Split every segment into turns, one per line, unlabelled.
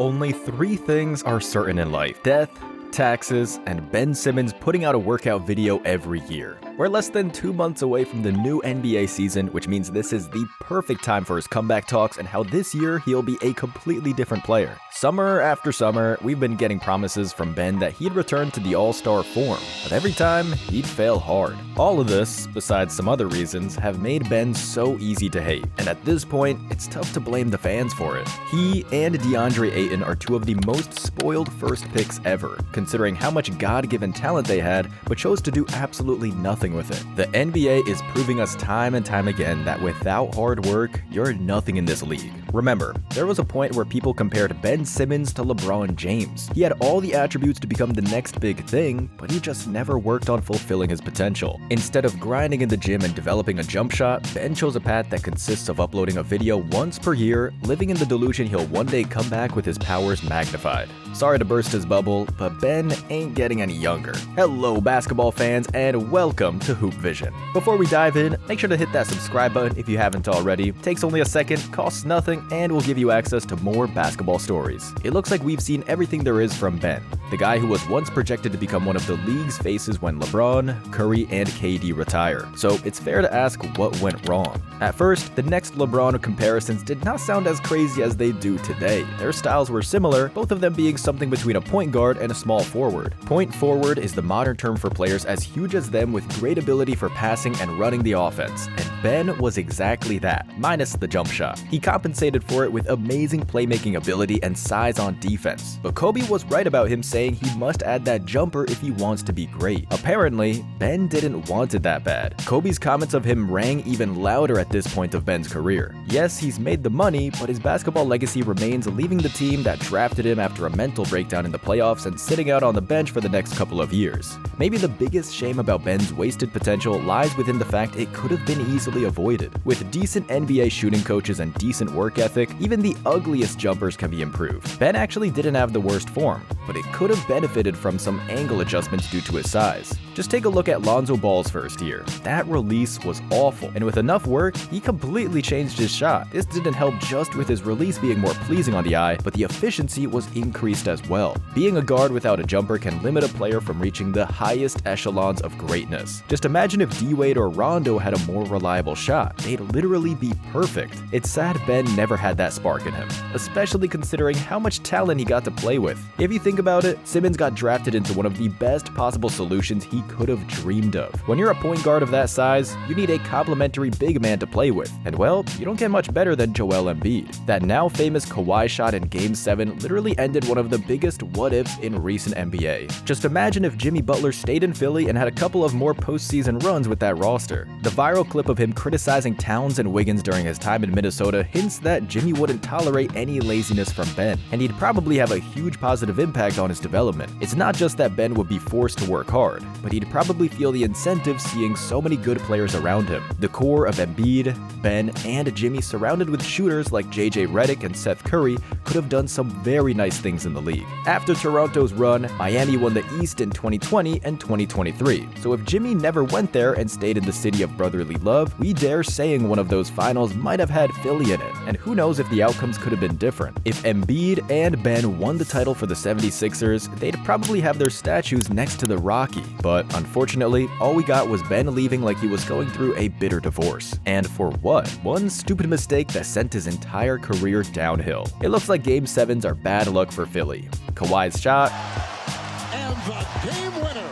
Only three things are certain in life: death, taxes, and Ben Simmons putting out a workout video every year. We're less than 2 months away from the new NBA season, which means this is the perfect time for his comeback talks and how this year he'll be a completely different player. Summer after summer, we've been getting promises from Ben that he'd return to the all-star form, but every time, he'd fail hard. All of this, besides some other reasons, have made Ben so easy to hate, and at this point, it's tough to blame the fans for it. He and DeAndre Ayton are two of the most spoiled first picks ever, considering how much God-given talent they had, but chose to do absolutely nothing with it. The NBA is proving us time and time again that without hard work, you're nothing in this league. Remember, there was a point where people compared Ben Simmons to LeBron James. He had all the attributes to become the next big thing, but he just never worked on fulfilling his potential. Instead of grinding in the gym and developing a jump shot, Ben chose a path that consists of uploading a video once per year, living in the delusion he'll one day come back with his powers magnified. Sorry to burst his bubble, but Ben ain't getting any younger. Hello basketball fans, and welcome to Hoop Vision. Before we dive in, make sure to hit that subscribe button if you haven't already. Takes only a second, costs nothing, and will give you access to more basketball stories. It looks like we've seen everything there is from Ben, the guy who was once projected to become one of the league's faces when LeBron, Curry, and KD retire. So it's fair to ask what went wrong. At first, the next LeBron comparisons did not sound as crazy as they do today. Their styles were similar, both of them being something between a point guard and a small forward. Point forward is the modern term for players as huge as them with great ability for passing and running the offense, and Ben was exactly that, minus the jump shot. He compensated for it with amazing playmaking ability and size on defense. But Kobe was right about him saying he must add that jumper if he wants to be great. Apparently, Ben didn't want it that bad. Kobe's comments of him rang even louder at this point of Ben's career. Yes, he's made the money, but his basketball legacy remains leaving the team that drafted him after a mental breakdown in the playoffs and sitting out on the bench for the next couple of years. Maybe the biggest shame about Ben's wasted potential lies within the fact it could have been easily avoided. With decent NBA shooting coaches and decent work ethic, even the ugliest jumpers can be improved. Ben actually didn't have the worst form, but it could have benefited from some angle adjustments due to his size. Just take a look at Lonzo Ball's first year. That release was awful, and with enough work, he completely changed his shot. This didn't help just with his release being more pleasing on the eye, but the efficiency was increased as well. Being a guard without a jumper can limit a player from reaching the highest echelons of greatness. Just imagine if D-Wade or Rondo had a more reliable shot. They'd literally be perfect. It's sad Ben never had that spark in him, especially considering how much talent he got to play with. If you think about it, Simmons got drafted into one of the best possible solutions he could have dreamed of. When you're a point guard of that size, you need a complimentary big man to play with, and well, you don't get much better than Joel Embiid. That now famous Kawhi shot in Game 7 literally ended one of the biggest what-ifs in recent NBA. Just imagine if Jimmy Butler stayed in Philly and had a couple of more postseason runs with that roster. The viral clip of him criticizing Towns and Wiggins during his time in Minnesota hints that Jimmy wouldn't tolerate any laziness from Ben, and he'd probably have a huge positive impact on his development. It's not just that Ben would be forced to work hard, but he'd probably feel the incentive seeing so many good players around him. The core of Embiid, Ben, and Jimmy surrounded with shooters like JJ Redick and Seth Curry could have done some very nice things in the league. After Toronto's run, Miami won the East in 2020 and 2023. So if Jimmy never went there and stayed in the city of brotherly love, we dare saying one of those finals might have had Philly in it. And who knows if the outcomes could have been different. If Embiid and Ben won the title for the 76ers, they'd probably have their statues next to the Rocky. But unfortunately, all we got was Ben leaving like he was going through a bitter divorce. And for what? One stupid mistake that sent his entire career downhill. It looks like Game 7s are bad luck for Philly. Kawhi's shot,
And the game winner.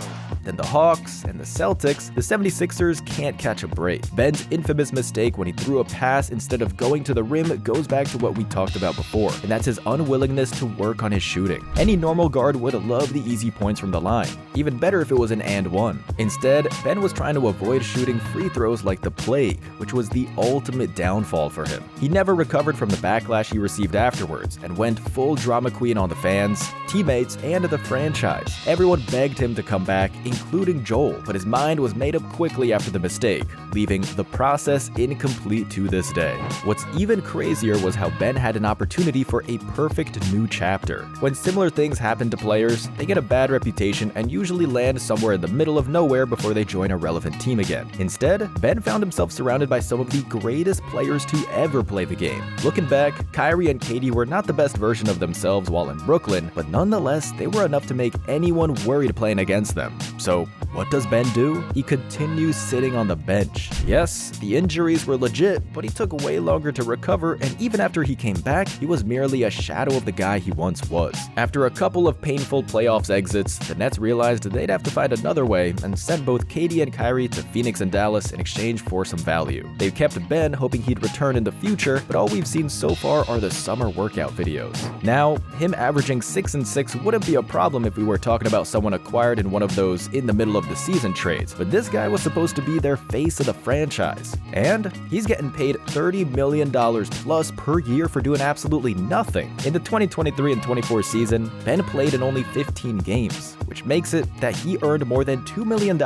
then the Hawks and the Celtics, the 76ers can't catch a break. Ben's infamous mistake when he threw a pass instead of going to the rim goes back to what we talked about before, and that's his unwillingness to work on his shooting. Any normal guard would love the easy points from the line. Even better if it was an and one. Instead, Ben was trying to avoid shooting free throws like the plague, which was the ultimate downfall for him. He never recovered from the backlash he received afterwards and went full drama queen on the fans, teammates, and the franchise. Everyone begged him to come back, including Joel, but his mind was made up quickly after the mistake, leaving the process incomplete to this day. What's even crazier was how Ben had an opportunity for a perfect new chapter. When similar things happen to players, they get a bad reputation and usually land somewhere in the middle of nowhere before they join a relevant team again. Instead, Ben found himself surrounded by some of the greatest players to ever play the game. Looking back, Kyrie and KD were not the best version of themselves while in Brooklyn, but nonetheless, they were enough to make anyone worried playing against them. So, what does Ben do? He continues sitting on the bench. Yes, the injuries were legit, but he took way longer to recover, and even after he came back, he was merely a shadow of the guy he once was. After a couple of painful playoffs exits, the Nets realized they'd have to find another way and sent both KD and Kyrie to Phoenix and Dallas in exchange for some value. They've kept Ben, hoping he'd return in the future, but all we've seen so far are the summer workout videos. Now, him averaging 6 and 6 wouldn't be a problem if we were talking about someone acquired in one of those in the middle of the season trades, but this guy was supposed to be their face of the franchise. And he's getting paid $30 million plus per year for doing absolutely nothing. In the 2023 and 24 season, Ben played in only 15 games, which makes it that he earned more than $2 million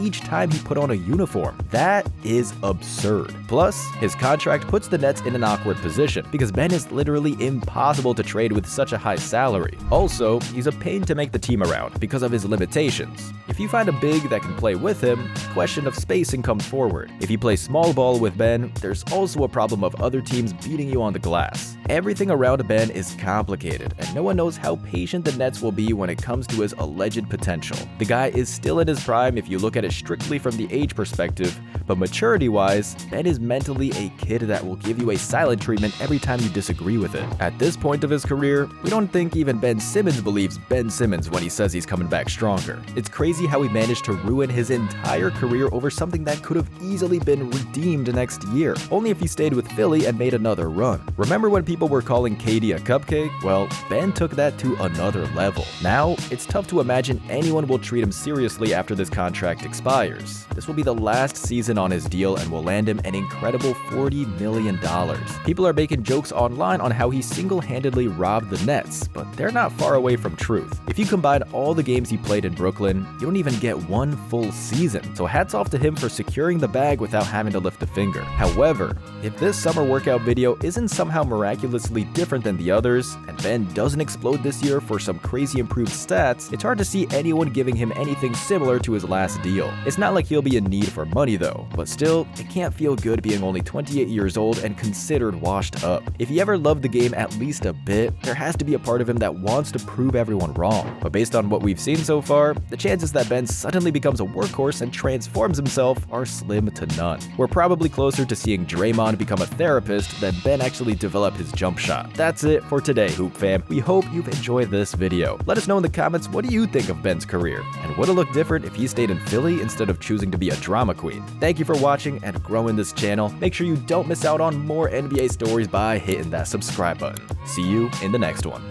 each time he put on a uniform. That is absurd. Plus, his contract puts the Nets in an awkward position because Ben is literally impossible to trade with such a high salary. Also, he's a pain to make the team around because of his limitations. If you find a big that can play with him, the question of spacing comes forward. If you play small ball with Ben, there's also a problem of other teams beating you on the glass. Everything around Ben is complicated, and no one knows how patient the Nets will be when it comes to his alleged potential. The guy is still in his prime if you look at it strictly from the age perspective, but maturity-wise, Ben is mentally a kid that will give you a silent treatment every time you disagree with it. At this point of his career, we don't think even Ben Simmons believes Ben Simmons when he says he's coming back stronger. It's crazy how he managed to ruin his entire career over something that could have easily been redeemed next year, only if he stayed with Philly and made another run. Remember when people were calling KD a cupcake? Well, Ben took that to another level. Now, it's tough to imagine anyone will treat him seriously after this contract expires. This will be the last season on his deal and will land him an incredible $40 million. People are making jokes online on how he single-handedly robbed the Nets, but they're not far away from truth. If you combine all the games he played in Brooklyn, you don't even get one full season. So hats off to him for securing the bag without having to lift a finger. However, if this summer workout video isn't somehow miraculously different than the others, and Ben doesn't explode this year for some crazy improved stats, it's hard to see anyone giving him anything similar to his last deal. It's not like he'll be in need for money though, but still, it can't feel good being only 28 years old and considered washed up. If he ever loved the game at least a bit, there has to be a part of him that wants to prove everyone wrong. But based on what we've seen so far, the chances that Ben suddenly becomes a workhorse and transforms himself are slim to none. We're probably closer to seeing Draymond become a therapist than Ben actually develop his jump shot. That's it for today, Hoop Fam. We hope you've enjoyed this video. Let us know in the comments, what do you think of Ben's career? And would it look different if he stayed in Philly instead of choosing to be a drama queen? Thank you for watching and growing this channel. Make sure you don't miss out on more NBA stories by hitting that subscribe button. See you in the next one.